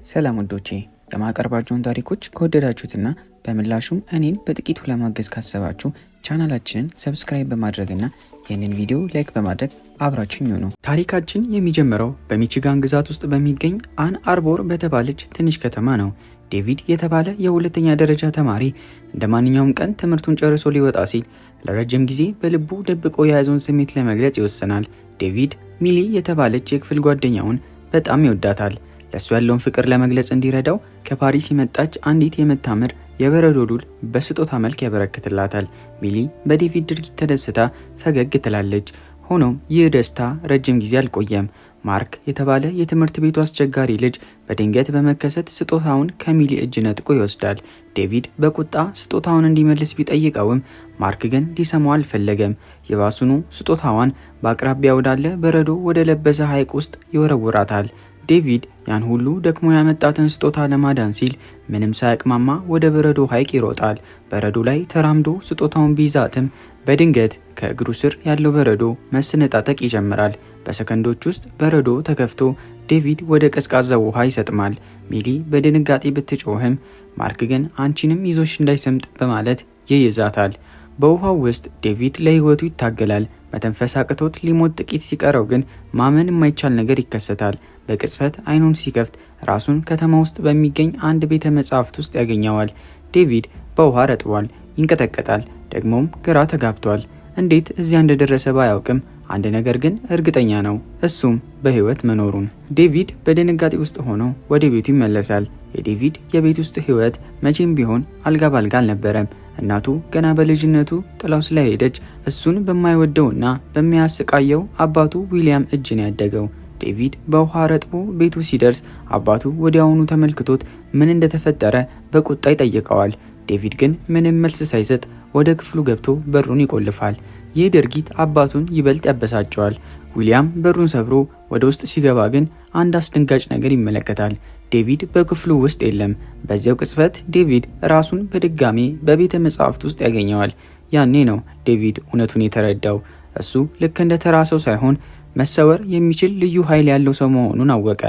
ሰላም ወዶቼ የማቀርባቸውን ታሪኮች ከወደዳችሁትና በምላሹም እኔን በጥቂቱ ለማገዝ ካሰባችሁ ቻናላችንን ሰብስክራይብ በማድረግና ይህንን ቪዲዮ ላይክ በማድረግ አብራችሁኝ ሁኑ። ታሪካችን የሚጀምረው በሚቺጋን ግዛት ውስጥ በሚገኝ አን አርቦር በተባለች ትንሽ ከተማ ነው። ዴቪድ የተባለ የሁለተኛ ደረጃ ተማሪ እንደ ማንኛውም ቀን ትምህርቱን ጨርሶ ሊወጣ ሲል ለረጅም ጊዜ በልቡ ደብቆ የያዘውን ስሜት ለመግለጽ ይወስናል። ዴቪድ ሚሊ የተባለች የክፍል ጓደኛውን በጣም ይወዳታል። ለሱ ያለውን ፍቅር ለመግለጽ እንዲረዳው ከፓሪስ የመጣች አንዲት የምታምር የበረዶ ዱል በስጦታ መልክ ያበረክትላታል። ሚሊ በዴቪድ ድርጊት ተደስታ ፈገግ ትላለች። ሆኖም ይህ ደስታ ረጅም ጊዜ አልቆየም። ማርክ የተባለ የትምህርት ቤቱ አስቸጋሪ ልጅ በድንገት በመከሰት ስጦታውን ከሚሊ እጅ ነጥቆ ይወስዳል። ዴቪድ በቁጣ ስጦታውን እንዲመልስ ቢጠይቀውም ማርክ ግን ሊሰማው አልፈለገም። የባሱኑ ስጦታዋን በአቅራቢያ ወዳለ በረዶ ወደ ለበሰ ሐይቅ ውስጥ ይወረውራታል። ዴቪድ ያን ሁሉ ደክሞ ያመጣትን ስጦታ ለማዳን ሲል ምንም ሳያቅማማ ወደ በረዶ ሐይቅ ይሮጣል። በረዶ ላይ ተራምዶ ስጦታውን ቢይዛትም በድንገት ከእግሩ ስር ያለው በረዶ መሰነጣጠቅ ይጀምራል። በሰከንዶች ውስጥ በረዶ ተከፍቶ ዴቪድ ወደ ቀዝቃዛ ውሃ ይሰጥማል። ሚሊ በድንጋጤ ብትጮህም ማርክ ግን አንቺንም ይዞሽ እንዳይሰምጥ በማለት ይይዛታል። በውሃው ውስጥ ዴቪድ ለህይወቱ ይታገላል። መተንፈስ አቅቶት ሊሞት ጥቂት ሲቀረው ግን ማመን የማይቻል ነገር ይከሰታል። በቅጽበት አይኑን ሲከፍት ራሱን ከተማ ውስጥ በሚገኝ አንድ ቤተ መጻሕፍት ውስጥ ያገኘዋል። ዴቪድ በውሃ ረጥቧል፣ ይንቀጠቀጣል፣ ደግሞም ግራ ተጋብቷል። እንዴት እዚያ እንደደረሰ ባያውቅም አንድ ነገር ግን እርግጠኛ ነው፣ እሱም በህይወት መኖሩን። ዴቪድ በድንጋጤ ውስጥ ሆኖ ወደ ቤቱ ይመለሳል። የዴቪድ የቤት ውስጥ ህይወት መቼም ቢሆን አልጋ ባልጋ አልነበረም። እናቱ ገና በልጅነቱ ጥላው ስለሄደች እሱን በማይወደውና በሚያስቃየው አባቱ ዊሊያም እጅ ነው ያደገው። ዴቪድ በውሃ ረጥቦ ቤቱ ሲደርስ አባቱ ወዲያውኑ ተመልክቶት ምን እንደተፈጠረ በቁጣ ይጠይቀዋል። ዴቪድ ግን ምንም መልስ ሳይሰጥ ወደ ክፍሉ ገብቶ በሩን ይቆልፋል። ይህ ድርጊት አባቱን ይበልጥ ያበሳጨዋል። ዊሊያም በሩን ሰብሮ ወደ ውስጥ ሲገባ ግን አንድ አስደንጋጭ ነገር ይመለከታል። ዴቪድ በክፍሉ ውስጥ የለም። በዚያው ቅጽበት ዴቪድ ራሱን በድጋሚ በቤተ መጻሕፍት ውስጥ ያገኘዋል። ያኔ ነው ዴቪድ እውነቱን የተረዳው። እሱ ልክ እንደ ተራ ሰው ሳይሆን መሰወር የሚችል ልዩ ኃይል ያለው ሰው መሆኑን አወቀ።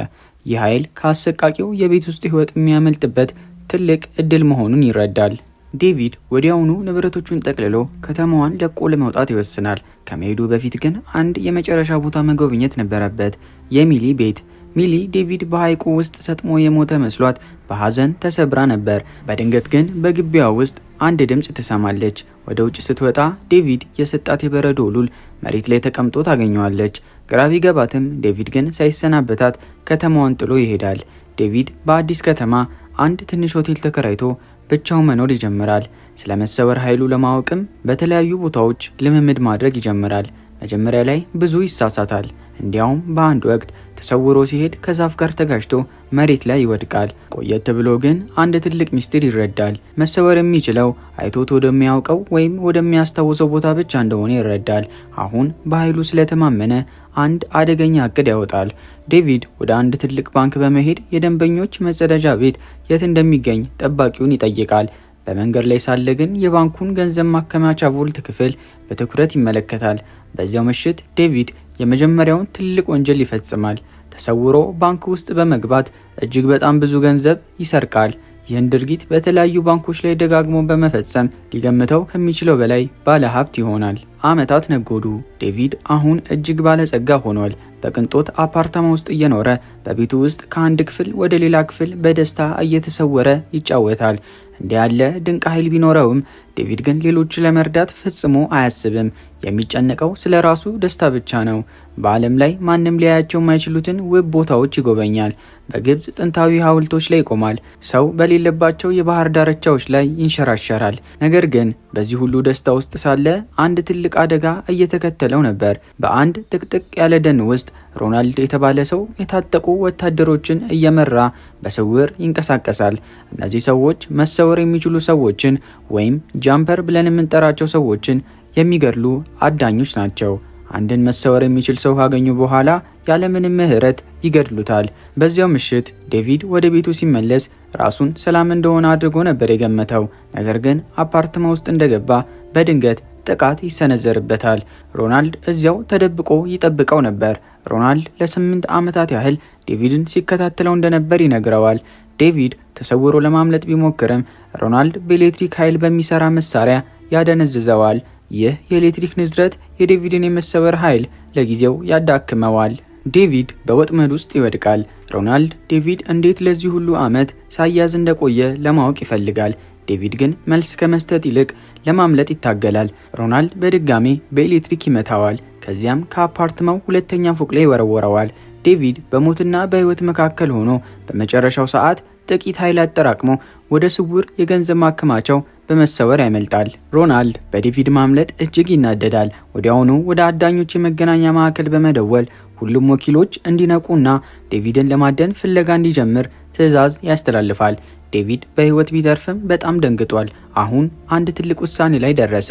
ይህ ኃይል ከአሰቃቂው የቤት ውስጥ ህይወት የሚያመልጥበት ትልቅ እድል መሆኑን ይረዳል። ዴቪድ ወዲያውኑ ንብረቶቹን ጠቅልሎ ከተማዋን ለቆ ለመውጣት ይወስናል። ከመሄዱ በፊት ግን አንድ የመጨረሻ ቦታ መጎብኘት ነበረበት፣ የሚሊ ቤት። ሚሊ ዴቪድ በሐይቁ ውስጥ ሰጥሞ የሞተ መስሏት በሐዘን ተሰብራ ነበር። በድንገት ግን በግቢዋ ውስጥ አንድ ድምፅ ትሰማለች። ወደ ውጭ ስትወጣ ዴቪድ የሰጣት የበረዶ ሉል መሬት ላይ ተቀምጦ ታገኘዋለች። ግራ ቢገባትም ዴቪድ ግን ሳይሰናበታት ከተማዋን ጥሎ ይሄዳል። ዴቪድ በአዲስ ከተማ አንድ ትንሽ ሆቴል ተከራይቶ ብቻው መኖር ይጀምራል። ስለ መሰወር ኃይሉ ለማወቅም በተለያዩ ቦታዎች ልምምድ ማድረግ ይጀምራል። መጀመሪያ ላይ ብዙ ይሳሳታል። እንዲያውም በአንድ ወቅት ተሰውሮ ሲሄድ ከዛፍ ጋር ተጋጭቶ መሬት ላይ ይወድቃል። ቆየት ብሎ ግን አንድ ትልቅ ሚስጥር ይረዳል። መሰወር የሚችለው አይቶት ወደሚያውቀው ወይም ወደሚያስታውሰው ቦታ ብቻ እንደሆነ ይረዳል። አሁን በኃይሉ ስለተማመነ አንድ አደገኛ እቅድ ያወጣል። ዴቪድ ወደ አንድ ትልቅ ባንክ በመሄድ የደንበኞች መጸዳጃ ቤት የት እንደሚገኝ ጠባቂውን ይጠይቃል። በመንገድ ላይ ሳለ ግን የባንኩን ገንዘብ ማከማቻ ቮልት ክፍል በትኩረት ይመለከታል። በዚያው ምሽት ዴቪድ የመጀመሪያውን ትልቅ ወንጀል ይፈጽማል። ተሰውሮ ባንክ ውስጥ በመግባት እጅግ በጣም ብዙ ገንዘብ ይሰርቃል። ይህን ድርጊት በተለያዩ ባንኮች ላይ ደጋግሞ በመፈጸም ሊገምተው ከሚችለው በላይ ባለ ሀብት ይሆናል። ዓመታት ነጎዱ። ዴቪድ አሁን እጅግ ባለጸጋ ሆኗል። በቅንጦት አፓርታማ ውስጥ እየኖረ በቤቱ ውስጥ ከአንድ ክፍል ወደ ሌላ ክፍል በደስታ እየተሰወረ ይጫወታል። እንዲህ ያለ ድንቅ ኃይል ቢኖረውም ዴቪድ ግን ሌሎች ለመርዳት ፈጽሞ አያስብም። የሚጨነቀው ስለ ራሱ ደስታ ብቻ ነው። በዓለም ላይ ማንም ሊያያቸው የማይችሉትን ውብ ቦታዎች ይጎበኛል። በግብፅ ጥንታዊ ሐውልቶች ላይ ይቆማል። ሰው በሌለባቸው የባህር ዳርቻዎች ላይ ይንሸራሸራል። ነገር ግን በዚህ ሁሉ ደስታ ውስጥ ሳለ አንድ ትልቅ አደጋ እየተከተለው ነበር። በአንድ ጥቅጥቅ ያለ ደን ውስጥ ሮናልድ የተባለ ሰው የታጠቁ ወታደሮችን እየመራ በስውር ይንቀሳቀሳል። እነዚህ ሰዎች መሰወር የሚችሉ ሰዎችን ወይም ጃምፐር ብለን የምንጠራቸው ሰዎችን የሚገድሉ አዳኞች ናቸው። አንድን መሰወር የሚችል ሰው ካገኙ በኋላ ያለምንም ምህረት ይገድሉታል። በዚያው ምሽት ዴቪድ ወደ ቤቱ ሲመለስ ራሱን ሰላም እንደሆነ አድርጎ ነበር የገመተው። ነገር ግን አፓርትማ ውስጥ እንደገባ በድንገት ጥቃት ይሰነዘርበታል። ሮናልድ እዚያው ተደብቆ ይጠብቀው ነበር። ሮናልድ ለ8 ዓመታት ያህል ዴቪድን ሲከታተለው እንደነበር ይነግረዋል። ዴቪድ ተሰውሮ ለማምለጥ ቢሞክርም ሮናልድ በኤሌክትሪክ ኃይል በሚሰራ መሳሪያ ያደነዝዘዋል። ይህ የኤሌክትሪክ ንዝረት የዴቪድን የመሰወር ኃይል ለጊዜው ያዳክመዋል። ዴቪድ በወጥመድ ውስጥ ይወድቃል። ሮናልድ ዴቪድ እንዴት ለዚህ ሁሉ ዓመት ሳያዝ እንደቆየ ለማወቅ ይፈልጋል። ዴቪድ ግን መልስ ከመስጠት ይልቅ ለማምለጥ ይታገላል። ሮናልድ በድጋሚ በኤሌክትሪክ ይመታዋል። ከዚያም ከአፓርትማው ሁለተኛ ፎቅ ላይ ይወረወረዋል። ዴቪድ በሞትና በሕይወት መካከል ሆኖ በመጨረሻው ሰዓት ጥቂት ኃይል አጠራቅሞ ወደ ስውር የገንዘብ ማከማቻው በመሰወር ያመልጣል። ሮናልድ በዴቪድ ማምለጥ እጅግ ይናደዳል። ወዲያውኑ ወደ አዳኞች የመገናኛ ማዕከል በመደወል ሁሉም ወኪሎች እንዲነቁና ዴቪድን ለማደን ፍለጋ እንዲጀምር ትዕዛዝ ያስተላልፋል። ዴቪድ በሕይወት ቢተርፍም በጣም ደንግጧል። አሁን አንድ ትልቅ ውሳኔ ላይ ደረሰ።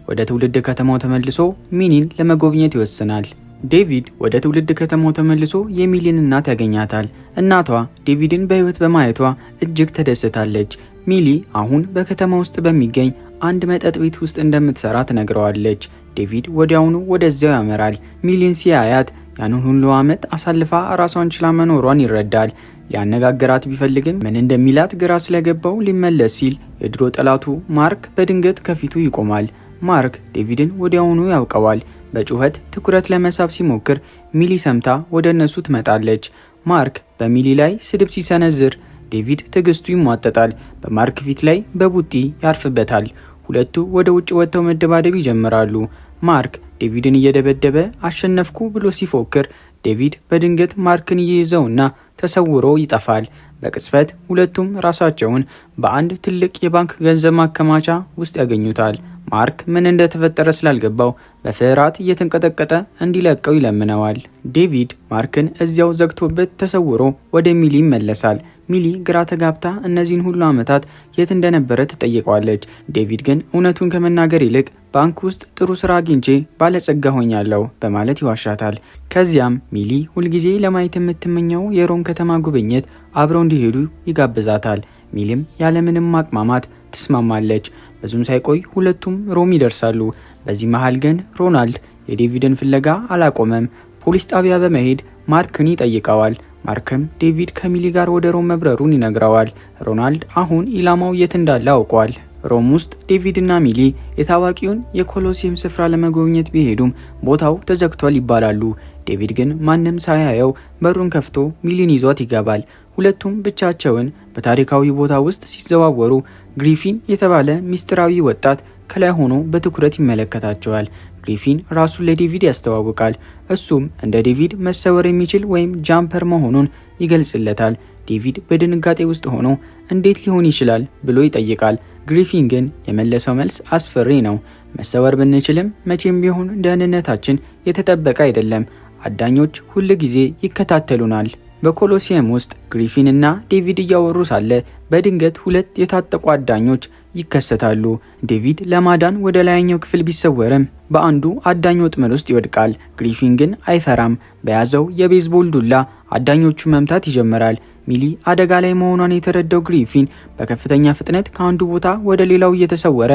ወደ ትውልድ ከተማው ተመልሶ ሚኒን ለመጎብኘት ይወስናል። ዴቪድ ወደ ትውልድ ከተማው ተመልሶ የሚሊን እናት ያገኛታል። እናቷ ዴቪድን በሕይወት በማየቷ እጅግ ተደስታለች። ሚሊ አሁን በከተማ ውስጥ በሚገኝ አንድ መጠጥ ቤት ውስጥ እንደምትሰራ ትነግረዋለች። ዴቪድ ወዲያውኑ ወደዚያው ያመራል። ሚሊን ሲያያት ያንን ሁሉ ዓመት አሳልፋ ራሷን ችላ መኖሯን ይረዳል። ሊያነጋግራት ቢፈልግም ምን እንደሚላት ግራ ስለገባው ሊመለስ ሲል የድሮ ጠላቱ ማርክ በድንገት ከፊቱ ይቆማል። ማርክ ዴቪድን ወዲያውኑ ያውቀዋል። በጩኸት ትኩረት ለመሳብ ሲሞክር ሚሊ ሰምታ ወደ እነሱ ትመጣለች። ማርክ በሚሊ ላይ ስድብ ሲሰነዝር ዴቪድ ትዕግስቱ ይሟጠጣል። በማርክ ፊት ላይ በቡጢ ያርፍበታል። ሁለቱ ወደ ውጭ ወጥተው መደባደብ ይጀምራሉ። ማርክ ዴቪድን እየደበደበ አሸነፍኩ ብሎ ሲፎክር ዴቪድ በድንገት ማርክን ይይዘውና ተሰውሮ ይጠፋል። በቅጽበት ሁለቱም ራሳቸውን በአንድ ትልቅ የባንክ ገንዘብ ማከማቻ ውስጥ ያገኙታል። ማርክ ምን እንደተፈጠረ ስላልገባው በፍርሃት እየተንቀጠቀጠ እንዲለቀው ይለምነዋል። ዴቪድ ማርክን እዚያው ዘግቶበት ተሰውሮ ወደ ሚሊ ይመለሳል። ሚሊ ግራ ተጋብታ እነዚህን ሁሉ ዓመታት የት እንደነበረ ትጠይቀዋለች። ዴቪድ ግን እውነቱን ከመናገር ይልቅ ባንክ ውስጥ ጥሩ ስራ አግኝቼ ባለጸጋ ሆኛለሁ በማለት ይዋሻታል። ከዚያም ሚሊ ሁልጊዜ ለማየት የምትመኘው የሮም ከተማ ጉብኝት አብረው እንዲሄዱ ይጋብዛታል። ሚሊም ያለምንም ማቅማማት ትስማማለች። ብዙም ሳይቆይ ሁለቱም ሮም ይደርሳሉ። በዚህ መሃል ግን ሮናልድ የዴቪድን ፍለጋ አላቆመም። ፖሊስ ጣቢያ በመሄድ ማርክን ይጠይቀዋል። ማርክም ዴቪድ ከሚሊ ጋር ወደ ሮም መብረሩን ይነግረዋል። ሮናልድ አሁን ኢላማው የት እንዳለ አውቋል። ሮም ውስጥ ዴቪድና ሚሊ የታዋቂውን የኮሎሲየም ስፍራ ለመጎብኘት ቢሄዱም ቦታው ተዘግቷል ይባላሉ። ዴቪድ ግን ማንም ሳያየው በሩን ከፍቶ ሚሊን ይዟት ይገባል። ሁለቱም ብቻቸውን በታሪካዊ ቦታ ውስጥ ሲዘዋወሩ ግሪፊን የተባለ ሚስጥራዊ ወጣት ከላይ ሆኖ በትኩረት ይመለከታቸዋል። ግሪፊን ራሱን ለዴቪድ ያስተዋውቃል። እሱም እንደ ዴቪድ መሰወር የሚችል ወይም ጃምፐር መሆኑን ይገልጽለታል። ዴቪድ በድንጋጤ ውስጥ ሆኖ እንዴት ሊሆን ይችላል ብሎ ይጠይቃል። ግሪፊን ግን የመለሰው መልስ አስፈሪ ነው። መሰወር ብንችልም መቼም ቢሆን ደህንነታችን የተጠበቀ አይደለም። አዳኞች ሁል ጊዜ ይከታተሉናል። በኮሎሲየም ውስጥ ግሪፊን እና ዴቪድ እያወሩ ሳለ በድንገት ሁለት የታጠቁ አዳኞች ይከሰታሉ። ዴቪድ ለማዳን ወደ ላይኛው ክፍል ቢሰወርም በአንዱ አዳኝ ወጥመድ ውስጥ ይወድቃል። ግሪፊን ግን አይፈራም። በያዘው የቤዝቦል ዱላ አዳኞቹ መምታት ይጀምራል። ሚሊ አደጋ ላይ መሆኗን የተረዳው ግሪፊን በከፍተኛ ፍጥነት ከአንዱ ቦታ ወደ ሌላው እየተሰወረ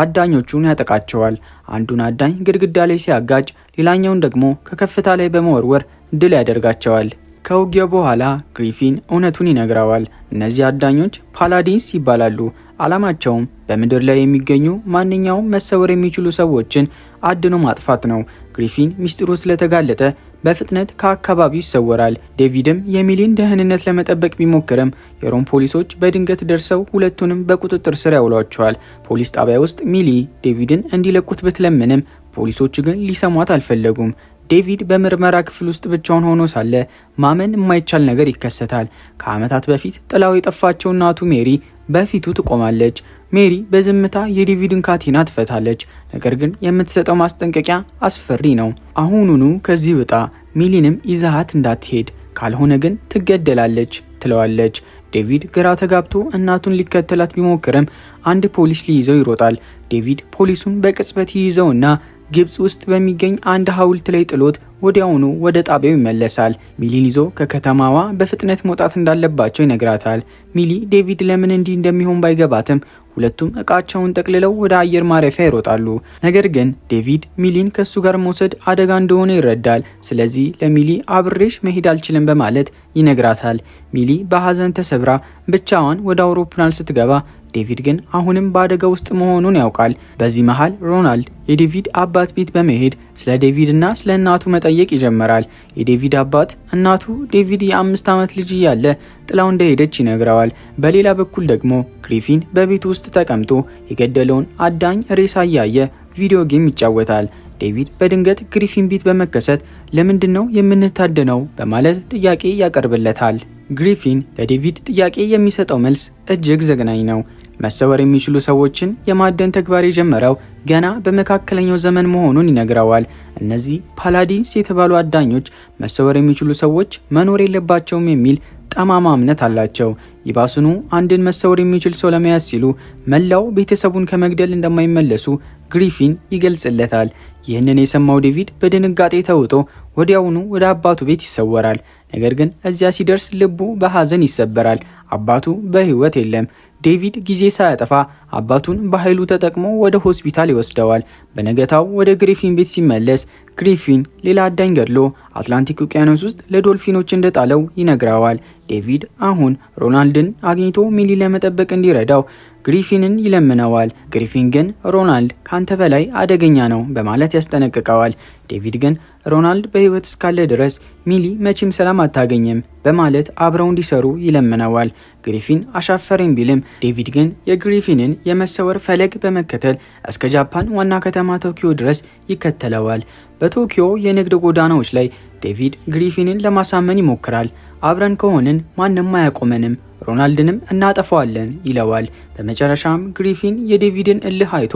አዳኞቹን ያጠቃቸዋል። አንዱን አዳኝ ግድግዳ ላይ ሲያጋጭ፣ ሌላኛውን ደግሞ ከከፍታ ላይ በመወርወር ድል ያደርጋቸዋል። ከውጊያው በኋላ ግሪፊን እውነቱን ይነግረዋል። እነዚህ አዳኞች ፓላዲንስ ይባላሉ። ዓላማቸውም በምድር ላይ የሚገኙ ማንኛውም መሰወር የሚችሉ ሰዎችን አድኖ ማጥፋት ነው። ግሪፊን ሚስጥሩ ስለተጋለጠ በፍጥነት ከአካባቢው ይሰወራል። ዴቪድም የሚሊን ደህንነት ለመጠበቅ ቢሞክርም የሮም ፖሊሶች በድንገት ደርሰው ሁለቱንም በቁጥጥር ስር ያውሏቸዋል። ፖሊስ ጣቢያ ውስጥ ሚሊ ዴቪድን እንዲለቁት ብትለምንም ፖሊሶቹ ግን ሊሰሟት አልፈለጉም። ዴቪድ በምርመራ ክፍል ውስጥ ብቻውን ሆኖ ሳለ ማመን የማይቻል ነገር ይከሰታል። ከዓመታት በፊት ጥላው የጠፋቸው እናቱ ሜሪ በፊቱ ትቆማለች። ሜሪ በዝምታ የዴቪድን ካቴና ትፈታለች። ነገር ግን የምትሰጠው ማስጠንቀቂያ አስፈሪ ነው። አሁኑኑ ከዚህ ውጣ፣ ሚሊንም ይዛሃት እንዳትሄድ፣ ካልሆነ ግን ትገደላለች ትለዋለች። ዴቪድ ግራ ተጋብቶ እናቱን ሊከተላት ቢሞክርም አንድ ፖሊስ ሊይዘው ይሮጣል። ዴቪድ ፖሊሱን በቅጽበት ይይዘውና ግብጽ ውስጥ በሚገኝ አንድ ሐውልት ላይ ጥሎት ወዲያውኑ ወደ ጣቢያው ይመለሳል። ሚሊን ይዞ ከከተማዋ በፍጥነት መውጣት እንዳለባቸው ይነግራታል። ሚሊ ዴቪድ ለምን እንዲህ እንደሚሆን ባይገባትም ሁለቱም እቃቸውን ጠቅልለው ወደ አየር ማረፊያ ይሮጣሉ። ነገር ግን ዴቪድ ሚሊን ከሱ ጋር መውሰድ አደጋ እንደሆነ ይረዳል። ስለዚህ ለሚሊ አብሬሽ መሄድ አልችልም በማለት ይነግራታል። ሚሊ በሐዘን ተሰብራ ብቻዋን ወደ አውሮፕላን ስትገባ ዴቪድ ግን አሁንም በአደጋ ውስጥ መሆኑን ያውቃል። በዚህ መሃል ሮናልድ የዴቪድ አባት ቤት በመሄድ ስለ ዴቪድና ስለ እናቱ መጠየቅ ይጀምራል። የዴቪድ አባት እናቱ ዴቪድ የ5 ዓመት ልጅ እያለ ጥላው እንደሄደች ይነግረዋል። በሌላ በኩል ደግሞ ግሪፊን በቤቱ ውስጥ ተቀምጦ የገደለውን አዳኝ ሬሳ እያየ ቪዲዮ ጌም ይጫወታል። ዴቪድ በድንገት ግሪፊን ቤት በመከሰት ለምንድነው የምንታደነው በማለት ጥያቄ ያቀርብለታል። ግሪፊን ለዴቪድ ጥያቄ የሚሰጠው መልስ እጅግ ዘግናኝ ነው። መሰወር የሚችሉ ሰዎችን የማደን ተግባር የጀመረው ገና በመካከለኛው ዘመን መሆኑን ይነግረዋል። እነዚህ ፓላዲንስ የተባሉ አዳኞች መሰወር የሚችሉ ሰዎች መኖር የለባቸውም የሚል ጠማማ እምነት አላቸው። ይባስኑ አንድን መሰወር የሚችል ሰው ለመያዝ ሲሉ መላው ቤተሰቡን ከመግደል እንደማይመለሱ ግሪፊን ይገልጽለታል። ይህንን የሰማው ዴቪድ በድንጋጤ ተውጦ ወዲያውኑ ወደ አባቱ ቤት ይሰወራል። ነገር ግን እዚያ ሲደርስ ልቡ በሐዘን ይሰበራል። አባቱ በሕይወት የለም። ዴቪድ ጊዜ ሳያጠፋ አባቱን በኃይሉ ተጠቅሞ ወደ ሆስፒታል ይወስደዋል። በነገታው ወደ ግሪፊን ቤት ሲመለስ ግሪፊን ሌላ አዳኝ ገድሎ አትላንቲክ ውቅያኖስ ውስጥ ለዶልፊኖች እንደጣለው ይነግረዋል። ዴቪድ አሁን ሮናልድን አግኝቶ ሚሊ ለመጠበቅ እንዲረዳው ግሪፊንን ይለምነዋል። ግሪፊን ግን ሮናልድ ካንተ በላይ አደገኛ ነው በማለት ያስጠነቅቀዋል። ዴቪድ ግን ሮናልድ በሕይወት እስካለ ድረስ ሚሊ መቼም ሰላም አታገኝም በማለት አብረው እንዲሰሩ ይለምነዋል። ግሪፊን አሻፈረኝ ቢልም ዴቪድ ግን የግሪፊንን የመሰወር ፈለግ በመከተል እስከ ጃፓን ዋና ከተማ ቶኪዮ ድረስ ይከተለዋል። በቶኪዮ የንግድ ጎዳናዎች ላይ ዴቪድ ግሪፊንን ለማሳመን ይሞክራል። አብረን ከሆንን ማንም አያቆመንም፣ ሮናልድንም እናጠፋዋለን ይለዋል። በመጨረሻም ግሪፊን የዴቪድን እልህ አይቶ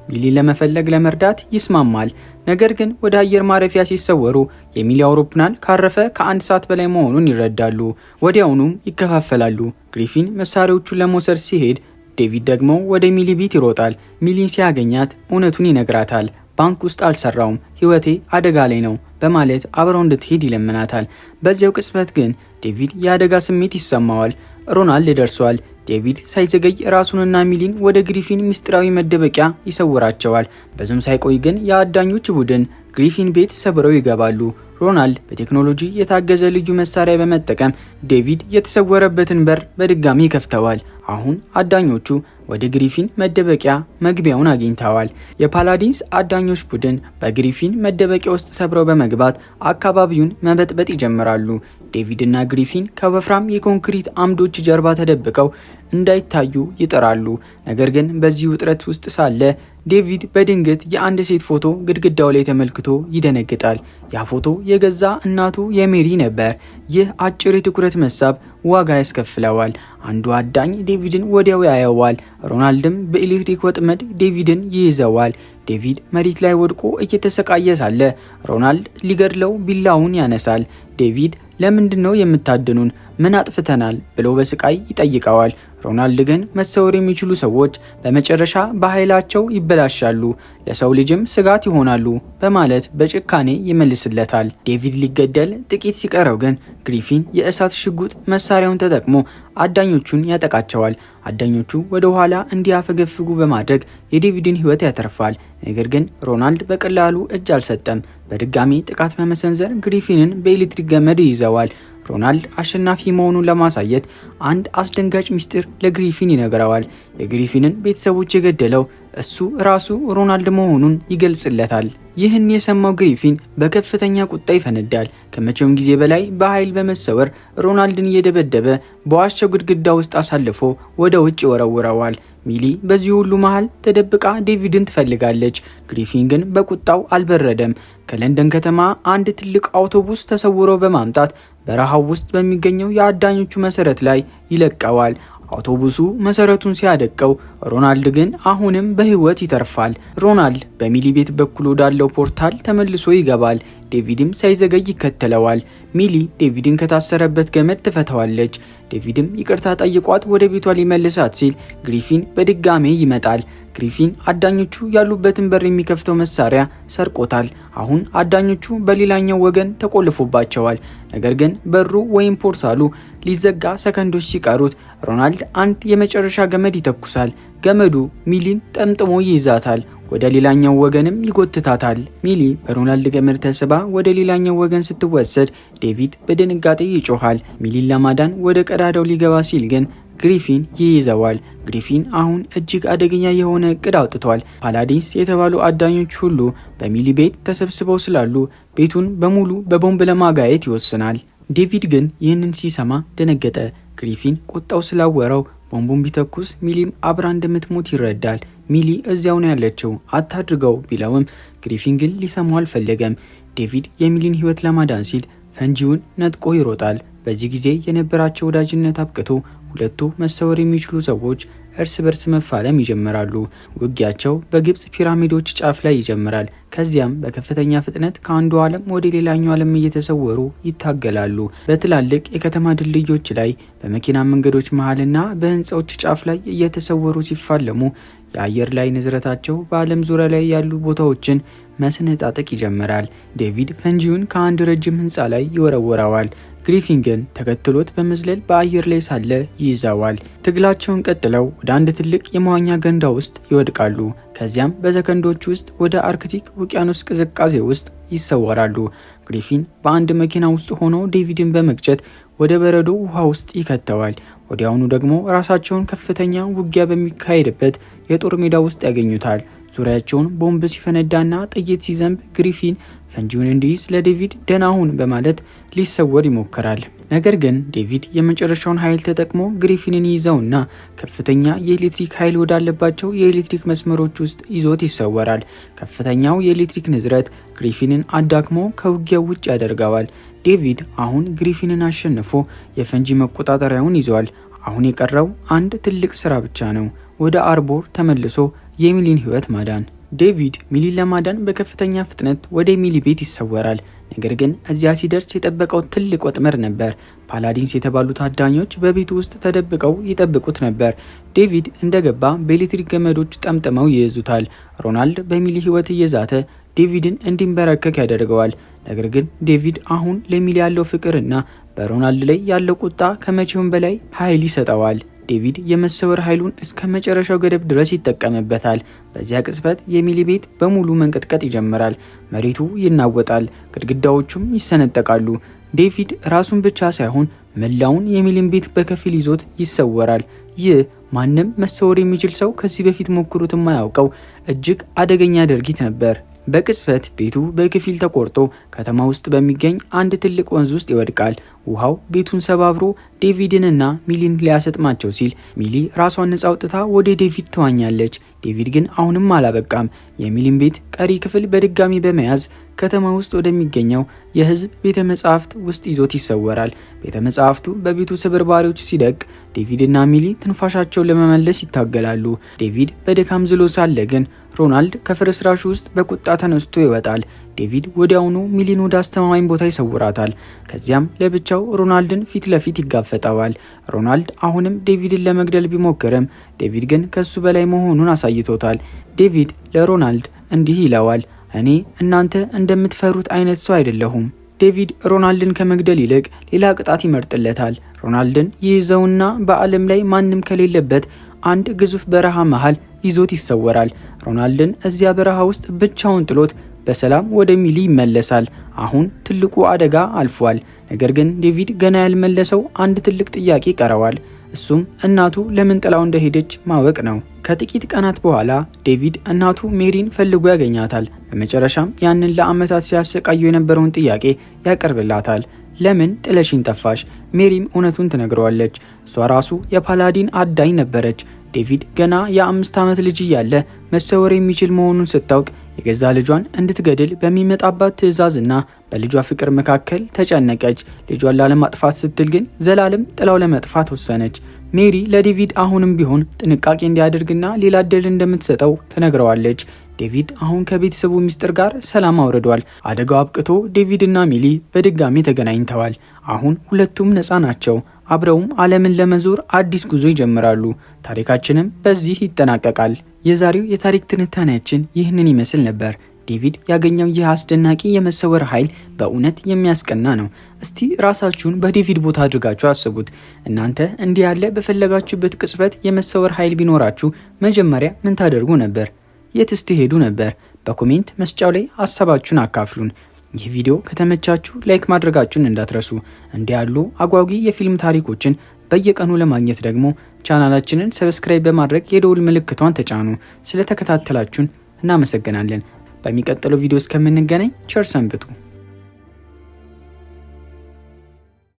ሚሊን ለመፈለግ ለመርዳት ይስማማል። ነገር ግን ወደ አየር ማረፊያ ሲሰወሩ የሚሊ አውሮፕላን ካረፈ ከ1 ሰዓት በላይ መሆኑን ይረዳሉ። ወዲያውኑም ይከፋፈላሉ። ግሪፊን መሳሪያዎቹን ለመውሰድ ሲሄድ ዴቪድ ደግሞ ወደ ሚሊ ቤት ይሮጣል። ሚሊን ሲያገኛት እውነቱን ይነግራታል። ባንክ ውስጥ አልሰራውም፣ ህይወቴ አደጋ ላይ ነው በማለት አብረው እንድትሄድ ይለምናታል። በዚያው ቅጽበት ግን ዴቪድ የአደጋ ስሜት ይሰማዋል። ሮናልድ ደርሷል። ዴቪድ ሳይዘገይ ራሱንና ሚሊን ወደ ግሪፊን ምስጢራዊ መደበቂያ ይሰውራቸዋል። ብዙም ሳይቆይ ግን የአዳኞች ቡድን ግሪፊን ቤት ሰብረው ይገባሉ። ሮናልድ በቴክኖሎጂ የታገዘ ልዩ መሳሪያ በመጠቀም ዴቪድ የተሰወረበትን በር በድጋሚ ይከፍተዋል። አሁን አዳኞቹ ወደ ግሪፊን መደበቂያ መግቢያውን አግኝተዋል። የፓላዲንስ አዳኞች ቡድን በግሪፊን መደበቂያ ውስጥ ሰብረው በመግባት አካባቢውን መበጥበጥ ይጀምራሉ። ዴቪድና ግሪፊን ከወፍራም የኮንክሪት አምዶች ጀርባ ተደብቀው እንዳይታዩ ይጥራሉ። ነገር ግን በዚህ ውጥረት ውስጥ ሳለ ዴቪድ በድንገት የአንድ ሴት ፎቶ ግድግዳው ላይ ተመልክቶ ይደነግጣል። ያ ፎቶ የገዛ እናቱ የሜሪ ነበር። ይህ አጭር የትኩረት መሳብ ዋጋ ያስከፍለዋል። አንዱ አዳኝ ዴቪድን ወዲያው ያየዋል። ሮናልድም በኤሌክትሪክ ወጥመድ ዴቪድን ይይዘዋል። ዴቪድ መሬት ላይ ወድቆ እየተሰቃየ ሳለ ሮናልድ ሊገድለው ቢላውን ያነሳል። ዴቪድ ለምንድን ነው የምታድኑን? ምን አጥፍተናል? ብሎ በስቃይ ይጠይቀዋል። ሮናልድ ግን መሰወር የሚችሉ ሰዎች በመጨረሻ በኃይላቸው ይበላሻሉ፣ ለሰው ልጅም ስጋት ይሆናሉ በማለት በጭካኔ ይመልስለታል። ዴቪድ ሊገደል ጥቂት ሲቀረው ግን ግሪፊን የእሳት ሽጉጥ መሳሪያውን ተጠቅሞ አዳኞቹን ያጠቃቸዋል። አዳኞቹ ወደ ኋላ እንዲያፈገፍጉ በማድረግ የዴቪድን ሕይወት ያተርፋል። ነገር ግን ሮናልድ በቀላሉ እጅ አልሰጠም። በድጋሚ ጥቃት በመሰንዘር ግሪፊንን በኤሌክትሪክ ገመድ ይይዘዋል። ሮናልድ አሸናፊ መሆኑን ለማሳየት አንድ አስደንጋጭ ሚስጥር ለግሪፊን ይነግረዋል። የግሪፊንን ቤተሰቦች የገደለው እሱ ራሱ ሮናልድ መሆኑን ይገልጽለታል። ይህን የሰማው ግሪፊን በከፍተኛ ቁጣ ይፈነዳል። ከመቼውም ጊዜ በላይ በኃይል በመሰወር ሮናልድን እየደበደበ በዋሻው ግድግዳ ውስጥ አሳልፎ ወደ ውጭ ይወረውረዋል። ሚሊ በዚህ ሁሉ መሃል ተደብቃ ዴቪድን ትፈልጋለች። ግሪፊን ግን በቁጣው አልበረደም። ከለንደን ከተማ አንድ ትልቅ አውቶቡስ ተሰውሮ በማምጣት በረሃው ውስጥ በሚገኘው የአዳኞቹ መሰረት ላይ ይለቀዋል። አውቶቡሱ መሰረቱን ሲያደቀው ሮናልድ ግን አሁንም በህይወት ይተርፋል። ሮናልድ በሚሊ ቤት በኩል ወዳለው ፖርታል ተመልሶ ይገባል። ዴቪድም ሳይዘገይ ይከተለዋል። ሚሊ ዴቪድን ከታሰረበት ገመድ ትፈታዋለች። ዴቪድም ይቅርታ ጠይቋት ወደ ቤቷ ሊመልሳት ሲል ግሪፊን በድጋሜ ይመጣል። ግሪፊን አዳኞቹ ያሉበትን በር የሚከፍተው መሳሪያ ሰርቆታል። አሁን አዳኞቹ በሌላኛው ወገን ተቆልፎባቸዋል። ነገር ግን በሩ ወይም ፖርታሉ ሊዘጋ ሰከንዶች ሲቀሩት ሮናልድ አንድ የመጨረሻ ገመድ ይተኩሳል። ገመዱ ሚሊን ጠምጥሞ ይይዛታል። ወደ ሌላኛው ወገንም ይጎትታታል። ሚሊ በሮናልድ ገመድ ተስባ ወደ ሌላኛው ወገን ስትወሰድ ዴቪድ በድንጋጤ ይጮሃል። ሚሊን ለማዳን ወደ ቀዳዳው ሊገባ ሲል ግን ግሪፊን ይይዘዋል። ግሪፊን አሁን እጅግ አደገኛ የሆነ እቅድ አውጥቷል። ፓላዲንስ የተባሉ አዳኞች ሁሉ በሚሊ ቤት ተሰብስበው ስላሉ ቤቱን በሙሉ በቦምብ ለማጋየት ይወስናል። ዴቪድ ግን ይህንን ሲሰማ ደነገጠ። ግሪፊን ቁጣው ስላወረው ቦምቡን ቢተኩስ ሚሊም አብራ እንደምትሞት ይረዳል። ሚሊ እዚያው ነው ያለችው አታድርገው ቢለውም ግሪፊን ግን ሊሰማው አልፈለገም። ዴቪድ የሚሊን ሕይወት ለማዳን ሲል ፈንጂውን ነጥቆ ይሮጣል። በዚህ ጊዜ የነበራቸው ወዳጅነት አብቅቶ ሁለቱ መሰወር የሚችሉ ሰዎች እርስ በርስ መፋለም ይጀምራሉ። ውጊያቸው በግብጽ ፒራሚዶች ጫፍ ላይ ይጀምራል። ከዚያም በከፍተኛ ፍጥነት ከአንዱ ዓለም ወደ ሌላኛው ዓለም እየተሰወሩ ይታገላሉ። በትላልቅ የከተማ ድልድዮች ላይ፣ በመኪና መንገዶች መሃልና በህንፃዎች ጫፍ ላይ እየተሰወሩ ሲፋለሙ የአየር ላይ ንዝረታቸው በዓለም ዙሪያ ላይ ያሉ ቦታዎችን መሰነጣጠቅ ይጀምራል። ዴቪድ ፈንጂውን ከአንድ ረጅም ህንፃ ላይ ይወረውረዋል። ግሪፊን ግን ተከትሎት በመዝለል በአየር ላይ ሳለ ይይዛዋል። ትግላቸውን ቀጥለው ወደ አንድ ትልቅ የመዋኛ ገንዳ ውስጥ ይወድቃሉ። ከዚያም በሰከንዶች ውስጥ ወደ አርክቲክ ውቅያኖስ ቅዝቃዜ ውስጥ ይሰወራሉ። ግሪፊን በአንድ መኪና ውስጥ ሆኖ ዴቪድን በመግጨት ወደ በረዶ ውሃ ውስጥ ይከተዋል። ወዲያውኑ ደግሞ ራሳቸውን ከፍተኛ ውጊያ በሚካሄድበት የጦር ሜዳ ውስጥ ያገኙታል። ዙሪያቸውን ቦምብ ሲፈነዳና ጥይት ሲዘንብ ግሪፊን ፈንጂውን እንዲይዝ ለዴቪድ ደህና ሁን በማለት ሊሰወር ይሞክራል። ነገር ግን ዴቪድ የመጨረሻውን ኃይል ተጠቅሞ ግሪፊንን ይዘውና ከፍተኛ የኤሌክትሪክ ኃይል ወዳለባቸው የኤሌክትሪክ መስመሮች ውስጥ ይዞት ይሰወራል። ከፍተኛው የኤሌክትሪክ ንዝረት ግሪፊንን አዳክሞ ከውጊያው ውጭ ያደርገዋል። ዴቪድ አሁን ግሪፊንን አሸንፎ የፈንጂ መቆጣጠሪያውን ይዟል። አሁን የቀረው አንድ ትልቅ ስራ ብቻ ነው። ወደ አርቦር ተመልሶ የሚሊን ሕይወት ማዳን። ዴቪድ ሚሊን ለማዳን በከፍተኛ ፍጥነት ወደ ሚሊ ቤት ይሰወራል። ነገር ግን እዚያ ሲደርስ የጠበቀው ትልቅ ወጥመድ ነበር። ፓላዲንስ የተባሉት አዳኞች በቤቱ ውስጥ ተደብቀው ይጠብቁት ነበር። ዴቪድ እንደገባ በኤሌክትሪክ ገመዶች ጠምጥመው ይይዙታል። ሮናልድ በሚሊ ሕይወት እየዛተ ዴቪድን እንዲንበረከክ ያደርገዋል። ነገር ግን ዴቪድ አሁን ለሚሊ ያለው ፍቅርና በሮናልድ ላይ ያለው ቁጣ ከመቼውም በላይ ኃይል ይሰጠዋል። ዴቪድ የመሰወር ኃይሉን እስከ መጨረሻው ገደብ ድረስ ይጠቀምበታል። በዚያ ቅጽበት የሚሊ ቤት በሙሉ መንቀጥቀጥ ይጀምራል። መሬቱ ይናወጣል፣ ግድግዳዎቹም ይሰነጠቃሉ። ዴቪድ ራሱን ብቻ ሳይሆን መላውን የሚሊን ቤት በከፊል ይዞት ይሰወራል። ይህ ማንም መሰወር የሚችል ሰው ከዚህ በፊት ሞክሩት የማያውቀው እጅግ አደገኛ ድርጊት ነበር። በቅጽበት ቤቱ በከፊል ተቆርጦ ከተማ ውስጥ በሚገኝ አንድ ትልቅ ወንዝ ውስጥ ይወድቃል። ውሃው ቤቱን ሰባብሮ ዴቪድንና ሚሊን ሊያሰጥማቸው ሲል ሚሊ ራሷን ነጻ አውጥታ ወደ ዴቪድ ትዋኛለች። ዴቪድ ግን አሁንም አላበቃም። የሚሊን ቤት ቀሪ ክፍል በድጋሚ በመያዝ ከተማ ውስጥ ወደሚገኘው የሕዝብ ቤተ መጻሕፍት ውስጥ ይዞት ይሰወራል። ቤተ መጻሕፍቱ በቤቱ ስብርባሪዎች ሲደቅ ዴቪድና ሚሊ ትንፋሻቸውን ለመመለስ ይታገላሉ። ዴቪድ በድካም ዝሎ ሳለ ግን ሮናልድ ከፍርስራሹ ውስጥ በቁጣ ተነስቶ ይወጣል። ዴቪድ ወዲያውኑ ሚሊን ወደ አስተማማኝ ቦታ ይሰውራታል። ከዚያም ለብቻው ሮናልድን ፊት ለፊት ይጋፈጠዋል። ሮናልድ አሁንም ዴቪድን ለመግደል ቢሞክርም ዴቪድ ግን ከሱ በላይ መሆኑን አሳይቶታል። ዴቪድ ለሮናልድ እንዲህ ይለዋል፣ እኔ እናንተ እንደምትፈሩት አይነት ሰው አይደለሁም። ዴቪድ ሮናልድን ከመግደል ይልቅ ሌላ ቅጣት ይመርጥለታል። ሮናልድን ይይዘውና በዓለም ላይ ማንም ከሌለበት አንድ ግዙፍ በረሃ መሃል ይዞት ይሰወራል። ሮናልድን እዚያ በረሃ ውስጥ ብቻውን ጥሎት በሰላም ወደ ሚሊ ይመለሳል። አሁን ትልቁ አደጋ አልፏል። ነገር ግን ዴቪድ ገና ያልመለሰው አንድ ትልቅ ጥያቄ ይቀረዋል። እሱም እናቱ ለምን ጥላው እንደሄደች ማወቅ ነው። ከጥቂት ቀናት በኋላ ዴቪድ እናቱ ሜሪን ፈልጎ ያገኛታል። በመጨረሻም ያንን ለዓመታት ሲያሰቃየው የነበረውን ጥያቄ ያቀርብላታል። ለምን ጥለሽኝ ጠፋሽ? ሜሪም እውነቱን ትነግረዋለች። እሷ ራሱ የፓላዲን አዳኝ ነበረች። ዴቪድ ገና የ5 ዓመት ልጅ እያለ መሰወር የሚችል መሆኑን ስታውቅ የገዛ ልጇን እንድትገድል በሚመጣባት ትዕዛዝና በልጇ ፍቅር መካከል ተጨነቀች። ልጇን ላለማጥፋት ስትል ግን ዘላለም ጥላው ለመጥፋት ወሰነች። ሜሪ ለዴቪድ አሁንም ቢሆን ጥንቃቄ እንዲያደርግና ሌላ እድል እንደምትሰጠው ትነግረዋለች። ዴቪድ አሁን ከቤተሰቡ ሚስጥር ጋር ሰላም አውርዷል። አደጋው አብቅቶ ዴቪድና ሚሊ በድጋሚ ተገናኝተዋል። አሁን ሁለቱም ነፃ ናቸው። አብረውም ዓለምን ለመዞር አዲስ ጉዞ ይጀምራሉ። ታሪካችንም በዚህ ይጠናቀቃል። የዛሬው የታሪክ ትንታኔያችን ይህንን ይመስል ነበር። ዴቪድ ያገኘው ይህ አስደናቂ የመሰወር ኃይል በእውነት የሚያስቀና ነው። እስቲ ራሳችሁን በዴቪድ ቦታ አድርጋችሁ አስቡት። እናንተ እንዲህ ያለ በፈለጋችሁበት ቅጽበት የመሰወር ኃይል ቢኖራችሁ መጀመሪያ ምን ታደርጉ ነበር? የትስ ትሄዱ ነበር? በኮሜንት መስጫው ላይ ሀሳባችሁን አካፍሉን። ይህ ቪዲዮ ከተመቻችሁ ላይክ ማድረጋችሁን እንዳትረሱ። እንዲህ ያሉ አጓጊ የፊልም ታሪኮችን በየቀኑ ለማግኘት ደግሞ ቻናላችንን ሰብስክራይብ በማድረግ የደውል ምልክቷን ተጫኑ። ስለተከታተላችሁን እናመሰግናለን። በሚቀጥለው ቪዲዮ እስከምንገናኝ ቸር ሰንብቱ።